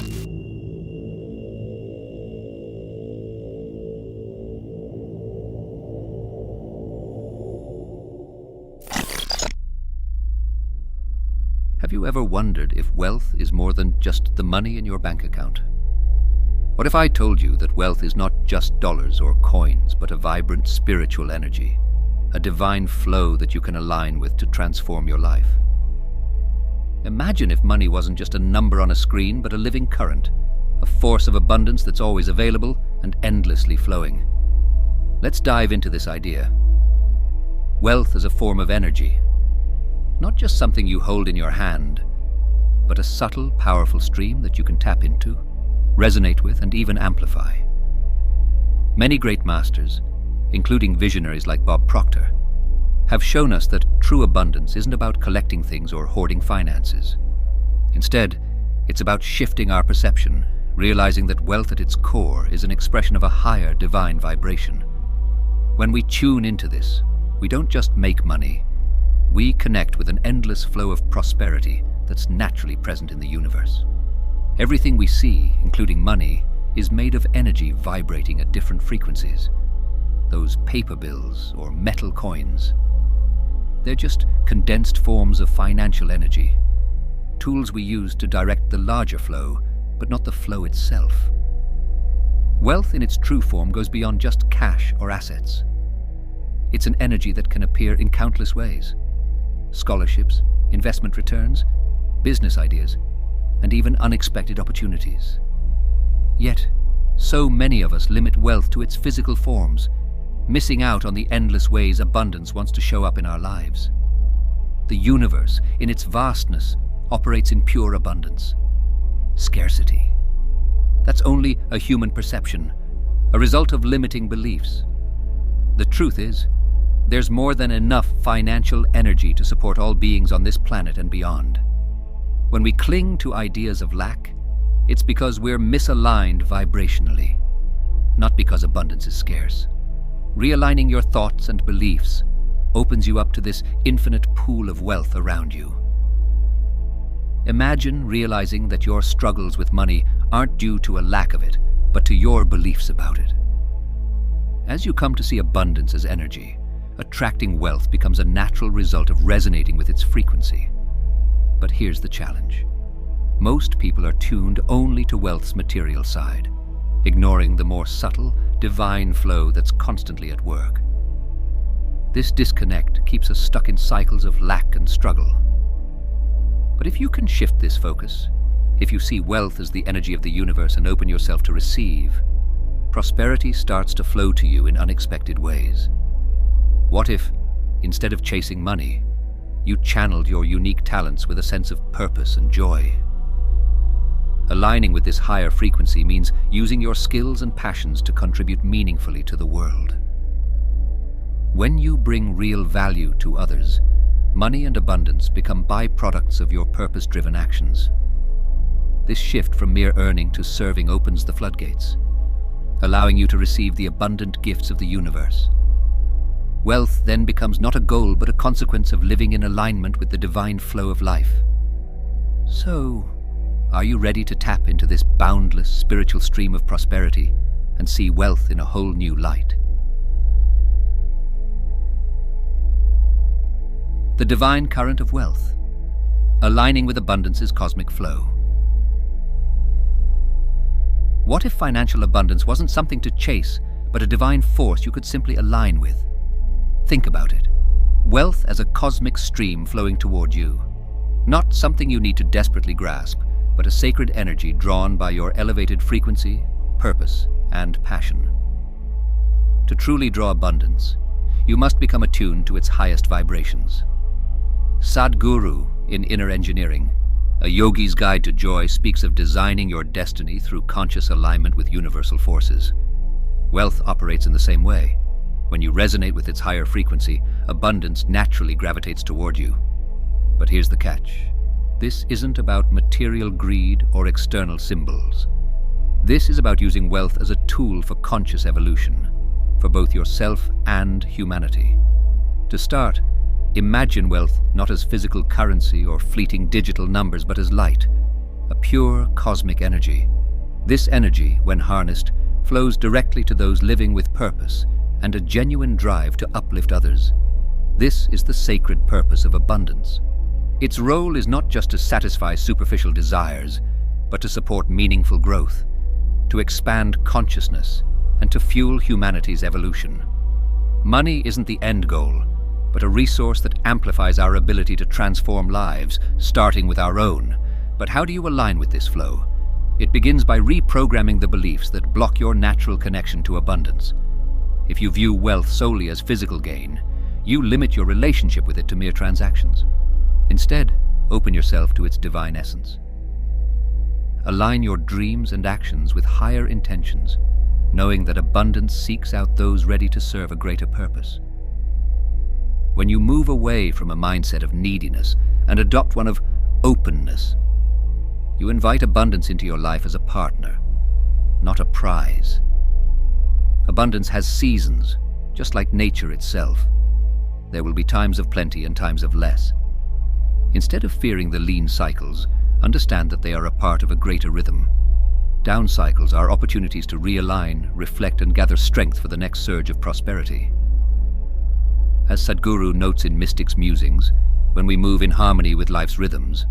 Have you ever wondered if wealth is more than just the money in your bank account? What if I told you that wealth is not just dollars or coins, but a vibrant spiritual energy, a divine flow that you can align with to transform your life? Imagine if money wasn't just a number on a screen, but a living current, a force of abundance that's always available and endlessly flowing. Let's dive into this idea. Wealth as a form of energy. Not just something you hold in your hand, but a subtle, powerful stream that you can tap into, resonate with, and even amplify. Many great masters, including visionaries like Bob Proctor, have shown us that true abundance isn't about collecting things or hoarding finances. Instead, it's about shifting our perception, realizing that wealth at its core is an expression of a higher divine vibration. When we tune into this, we don't just make money, we connect with an endless flow of prosperity that's naturally present in the universe. Everything we see, including money, is made of energy vibrating at different frequencies. Those paper bills or metal coins, they're just condensed forms of financial energy, tools we use to direct the larger flow, but not the flow itself. Wealth in its true form goes beyond just cash or assets. It's an energy that can appear in countless ways. Scholarships, investment returns, business ideas, and even unexpected opportunities. Yet, so many of us limit wealth to its physical forms, missing out on the endless ways abundance wants to show up in our lives. The universe, in its vastness, operates in pure abundance. Scarcity. That's only a human perception, a result of limiting beliefs. The truth is, there's more than enough financial energy to support all beings on this planet and beyond. When we cling to ideas of lack, it's because we're misaligned vibrationally, not because abundance is scarce. Realigning your thoughts and beliefs opens you up to this infinite pool of wealth around you. Imagine realizing that your struggles with money aren't due to a lack of it, but to your beliefs about it. As you come to see abundance as energy, attracting wealth becomes a natural result of resonating with its frequency. But here's the challenge. Most people are tuned only to wealth's material side, ignoring the more subtle, divine flow that's constantly at work. This disconnect keeps us stuck in cycles of lack and struggle. But if you can shift this focus, if you see wealth as the energy of the universe and open yourself to receive, prosperity starts to flow to you in unexpected ways. What if, instead of chasing money, you channeled your unique talents with a sense of purpose and joy? Aligning with this higher frequency means using your skills and passions to contribute meaningfully to the world. When you bring real value to others, money and abundance become byproducts of your purpose-driven actions. This shift from mere earning to serving opens the floodgates, allowing you to receive the abundant gifts of the universe. Wealth then becomes not a goal, but a consequence of living in alignment with the divine flow of life. So, are you ready to tap into this boundless spiritual stream of prosperity and see wealth in a whole new light? The divine current of wealth, aligning with abundance's cosmic flow. What if financial abundance wasn't something to chase, but a divine force you could simply align with? Think about it. Wealth as a cosmic stream flowing toward you. Not something you need to desperately grasp, but a sacred energy drawn by your elevated frequency, purpose, and passion. To truly draw abundance, you must become attuned to its highest vibrations. Sadhguru, in Inner Engineering, a yogi's guide to joy, speaks of designing your destiny through conscious alignment with universal forces. Wealth operates in the same way. When you resonate with its higher frequency, abundance naturally gravitates toward you. But here's the catch. This isn't about material greed or external symbols. This is about using wealth as a tool for conscious evolution, for both yourself and humanity. To start, imagine wealth not as physical currency or fleeting digital numbers, but as light, a pure cosmic energy. This energy, when harnessed, flows directly to those living with purpose and a genuine drive to uplift others. This is the sacred purpose of abundance. Its role is not just to satisfy superficial desires, but to support meaningful growth, to expand consciousness, and to fuel humanity's evolution. Money isn't the end goal, but a resource that amplifies our ability to transform lives, starting with our own. But how do you align with this flow? It begins by reprogramming the beliefs that block your natural connection to abundance. If you view wealth solely as physical gain, you limit your relationship with it to mere transactions. Instead, open yourself to its divine essence. Align your dreams and actions with higher intentions, knowing that abundance seeks out those ready to serve a greater purpose. When you move away from a mindset of neediness and adopt one of openness, you invite abundance into your life as a partner, not a prize. Abundance has seasons, just like nature itself. There will be times of plenty and times of less. Instead of fearing the lean cycles, understand that they are a part of a greater rhythm. Down cycles are opportunities to realign, reflect, and gather strength for the next surge of prosperity. As Sadhguru notes in Mystic's Musings, when we move in harmony with life's rhythms,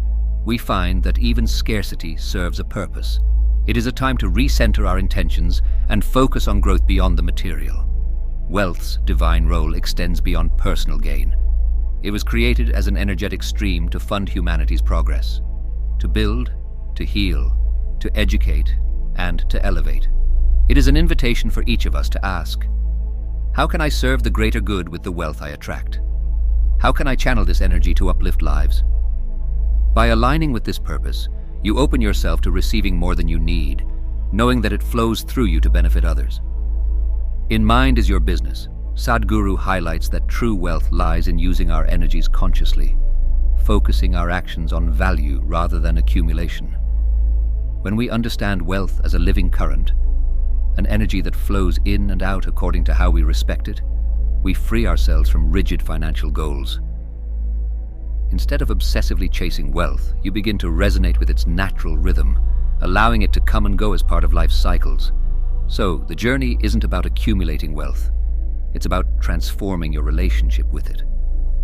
we find that even scarcity serves a purpose. It is a time to recenter our intentions and focus on growth beyond the material. Wealth's divine role extends beyond personal gain. It was created as an energetic stream to fund humanity's progress, to build, to heal, to educate, and to elevate. It is an invitation for each of us to ask, how can I serve the greater good with the wealth I attract? How can I channel this energy to uplift lives? By aligning with this purpose, you open yourself to receiving more than you need, knowing that it flows through you to benefit others. In Mind is Your Business, Sadhguru highlights that true wealth lies in using our energies consciously, focusing our actions on value rather than accumulation. When we understand wealth as a living current, an energy that flows in and out according to how we respect it, we free ourselves from rigid financial goals. Instead of obsessively chasing wealth, you begin to resonate with its natural rhythm, allowing it to come and go as part of life's cycles. So, the journey isn't about accumulating wealth. It's about transforming your relationship with it.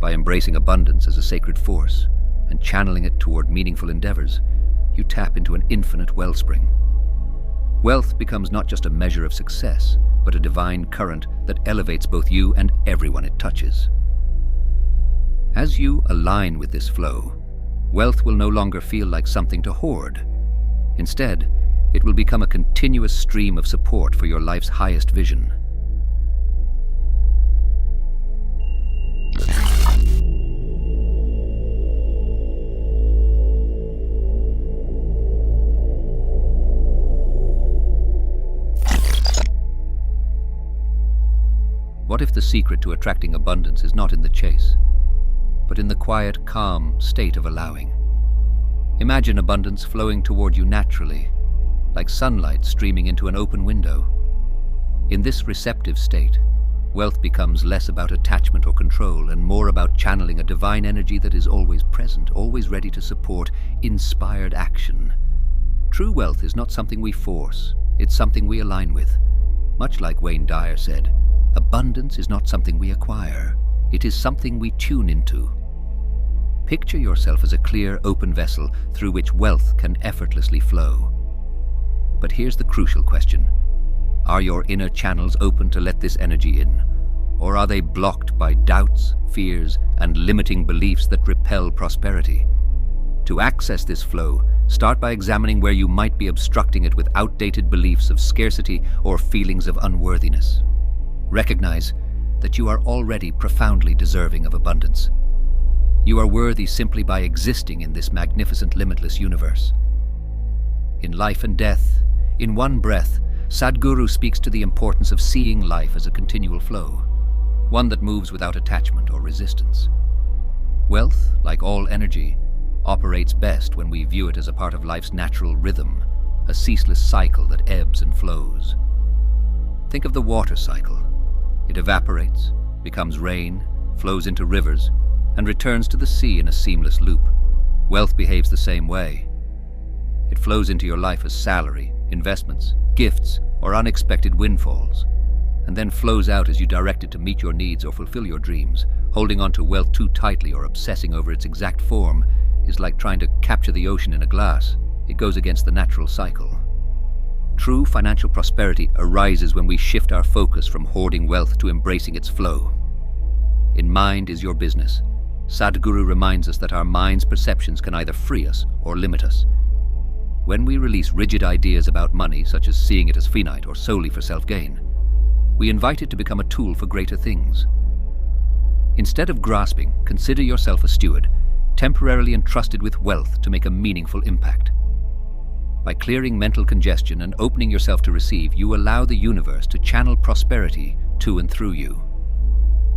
By embracing abundance as a sacred force and channeling it toward meaningful endeavors, you tap into an infinite wellspring. Wealth becomes not just a measure of success, but a divine current that elevates both you and everyone it touches. As you align with this flow, wealth will no longer feel like something to hoard. Instead, it will become a continuous stream of support for your life's highest vision. What if the secret to attracting abundance is not in the chase, but in the quiet, calm state of allowing? Imagine abundance flowing toward you naturally, like sunlight streaming into an open window. In this receptive state, wealth becomes less about attachment or control and more about channeling a divine energy that is always present, always ready to support inspired action. True wealth is not something we force, it's something we align with. Much like Wayne Dyer said, abundance is not something we acquire, it is something we tune into. Picture yourself as a clear, open vessel through which wealth can effortlessly flow. But here's the crucial question. Are your inner channels open to let this energy in? Or are they blocked by doubts, fears, and limiting beliefs that repel prosperity? To access this flow, start by examining where you might be obstructing it with outdated beliefs of scarcity or feelings of unworthiness. Recognize that you are already profoundly deserving of abundance. You are worthy simply by existing in this magnificent, limitless universe. In Life and Death, in one breath, Sadhguru speaks to the importance of seeing life as a continual flow, one that moves without attachment or resistance. Wealth, like all energy, operates best when we view it as a part of life's natural rhythm, a ceaseless cycle that ebbs and flows. Think of the water cycle. It evaporates, becomes rain, flows into rivers, and returns to the sea in a seamless loop. Wealth behaves the same way. It flows into your life as salary, investments, gifts, or unexpected windfalls, and then flows out as you direct it to meet your needs or fulfill your dreams. Holding on to wealth too tightly or obsessing over its exact form is like trying to capture the ocean in a glass. It goes against the natural cycle. True financial prosperity arises when we shift our focus from hoarding wealth to embracing its flow. In mind is your business. Sadhguru reminds us that our mind's perceptions can either free us or limit us. When we release rigid ideas about money, such as seeing it as finite or solely for self-gain, we invite it to become a tool for greater things. Instead of grasping, consider yourself a steward, temporarily entrusted with wealth to make a meaningful impact. By clearing mental congestion and opening yourself to receive, you allow the universe to channel prosperity to and through you.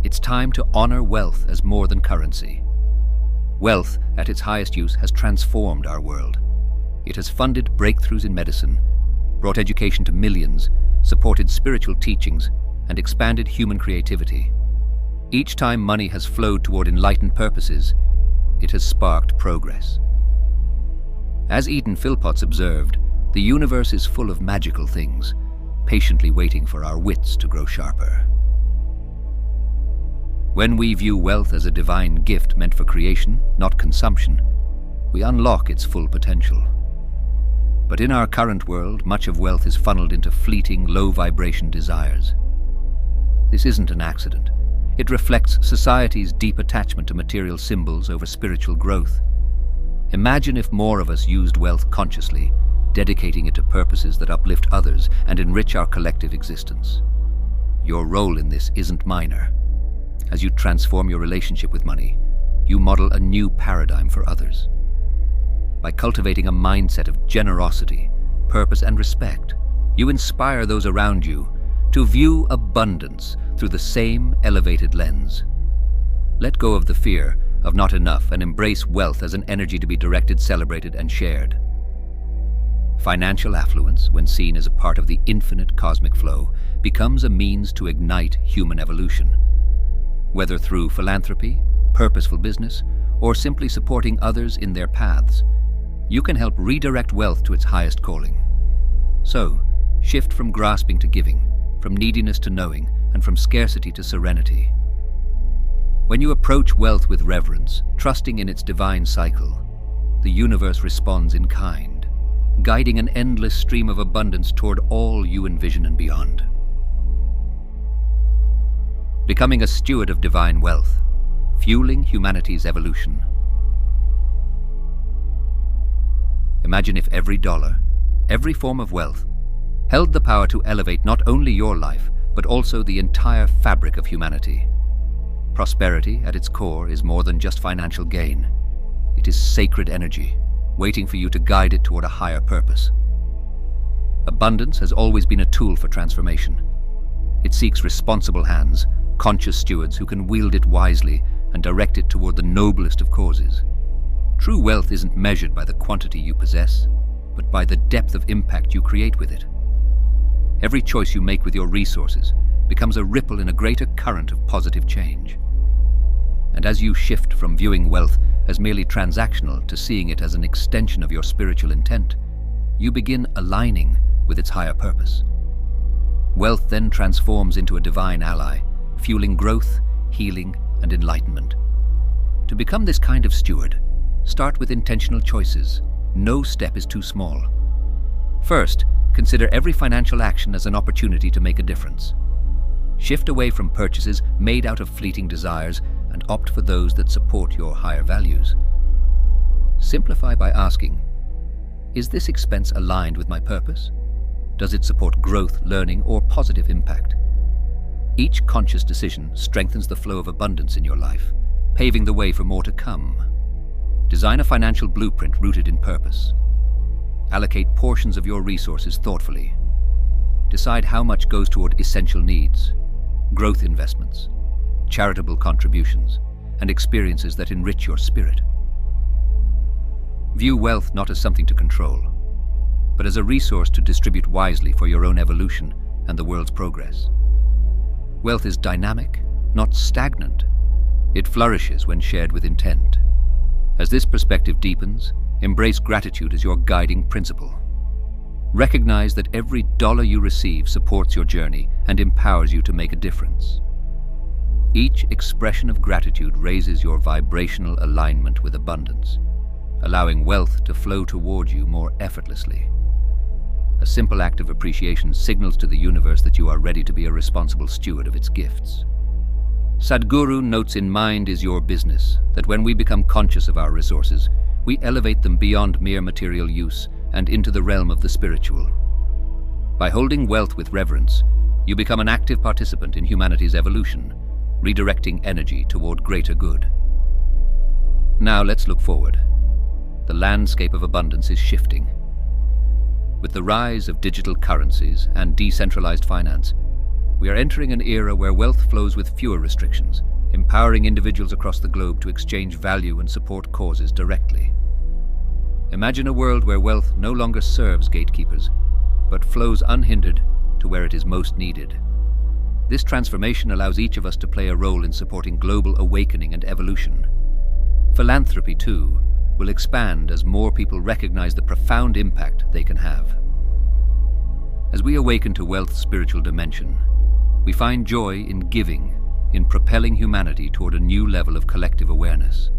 It's time to honor wealth as more than currency. Wealth, at its highest use, has transformed our world. It has funded breakthroughs in medicine, brought education to millions, supported spiritual teachings, and expanded human creativity. Each time money has flowed toward enlightened purposes, it has sparked progress. As Eden Phillpotts observed, the universe is full of magical things, patiently waiting for our wits to grow sharper. When we view wealth as a divine gift meant for creation, not consumption, we unlock its full potential. But in our current world, much of wealth is funneled into fleeting, low-vibration desires. This isn't an accident. It reflects society's deep attachment to material symbols over spiritual growth. Imagine if more of us used wealth consciously, dedicating it to purposes that uplift others and enrich our collective existence. Your role in this isn't minor. As you transform your relationship with money, you model a new paradigm for others. By cultivating a mindset of generosity, purpose, and respect, you inspire those around you to view abundance through the same elevated lens. Let go of the fear of not enough and embrace wealth as an energy to be directed, celebrated, and shared. Financial affluence, when seen as a part of the infinite cosmic flow, becomes a means to ignite human evolution. Whether through philanthropy, purposeful business, or simply supporting others in their paths, you can help redirect wealth to its highest calling. So, shift from grasping to giving, from neediness to knowing, and from scarcity to serenity. When you approach wealth with reverence, trusting in its divine cycle, the universe responds in kind, guiding an endless stream of abundance toward all you envision and beyond. Becoming a steward of divine wealth, fueling humanity's evolution. Imagine if every dollar, every form of wealth, held the power to elevate not only your life, but also the entire fabric of humanity. Prosperity, at its core, is more than just financial gain. It is sacred energy, waiting for you to guide it toward a higher purpose. Abundance has always been a tool for transformation. It seeks responsible hands, conscious stewards who can wield it wisely and direct it toward the noblest of causes. True wealth isn't measured by the quantity you possess, but by the depth of impact you create with it. Every choice you make with your resources becomes a ripple in a greater current of positive change. And as you shift from viewing wealth as merely transactional to seeing it as an extension of your spiritual intent, you begin aligning with its higher purpose. Wealth then transforms into a divine ally, fueling growth, healing, and enlightenment. To become this kind of steward, start with intentional choices. No step is too small. First, consider every financial action as an opportunity to make a difference. Shift away from purchases made out of fleeting desires and opt for those that support your higher values. Simplify by asking, is this expense aligned with my purpose? Does it support growth, learning, or positive impact? Each conscious decision strengthens the flow of abundance in your life, paving the way for more to come. Design a financial blueprint rooted in purpose. Allocate portions of your resources thoughtfully. Decide how much goes toward essential needs, growth investments, charitable contributions, and experiences that enrich your spirit. View wealth not as something to control, but as a resource to distribute wisely for your own evolution and the world's progress. Wealth is dynamic, not stagnant. It flourishes when shared with intent. As this perspective deepens, Embrace gratitude as your guiding principle. Recognize that every dollar you receive supports your journey and empowers you to make a difference. Each expression of gratitude raises your vibrational alignment with abundance, allowing wealth to flow toward you more effortlessly. A simple act of appreciation signals to the universe that you are ready to be a responsible steward of its gifts. Sadhguru notes in Mind is Your Business that when we become conscious of our resources, we elevate them beyond mere material use and into the realm of the spiritual. By holding wealth with reverence, you become an active participant in humanity's evolution, redirecting energy toward greater good. Now let's look forward. The landscape of abundance is shifting. With the rise of digital currencies and decentralized finance, we are entering an era where wealth flows with fewer restrictions, empowering individuals across the globe to exchange value and support causes directly. Imagine a world where wealth no longer serves gatekeepers, but flows unhindered to where it is most needed. This transformation allows each of us to play a role in supporting global awakening and evolution. Philanthropy, too, will expand as more people recognize the profound impact they can have. As we awaken to wealth's spiritual dimension, we find joy in giving, in propelling humanity toward a new level of collective awareness.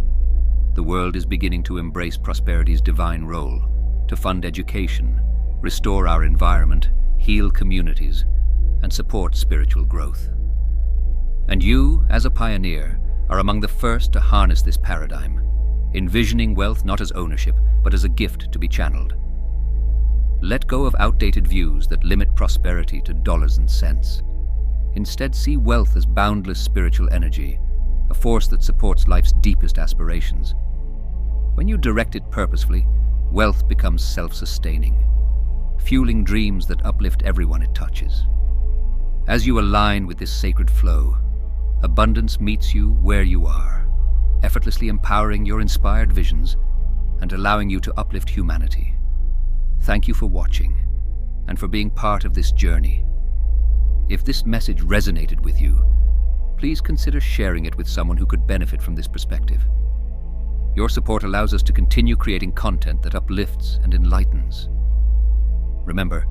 The world is beginning to embrace prosperity's divine role, to fund education, restore our environment, heal communities, and support spiritual growth. And you, as a pioneer, are among the first to harness this paradigm, envisioning wealth not as ownership, but as a gift to be channeled. Let go of outdated views that limit prosperity to dollars and cents. Instead, see wealth as boundless spiritual energy, a force that supports life's deepest aspirations. When you direct it purposefully, wealth becomes self-sustaining, fueling dreams that uplift everyone it touches. As you align with this sacred flow, abundance meets you where you are, effortlessly empowering your inspired visions and allowing you to uplift humanity. Thank you for watching and for being part of this journey. If this message resonated with you, please consider sharing it with someone who could benefit from this perspective. Your support allows us to continue creating content that uplifts and enlightens. Remember,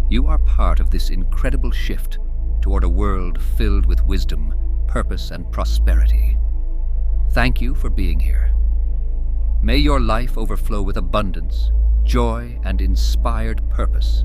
you are part of this incredible shift toward a world filled with wisdom, purpose, and prosperity. Thank you for being here. May your life overflow with abundance, joy, and inspired purpose.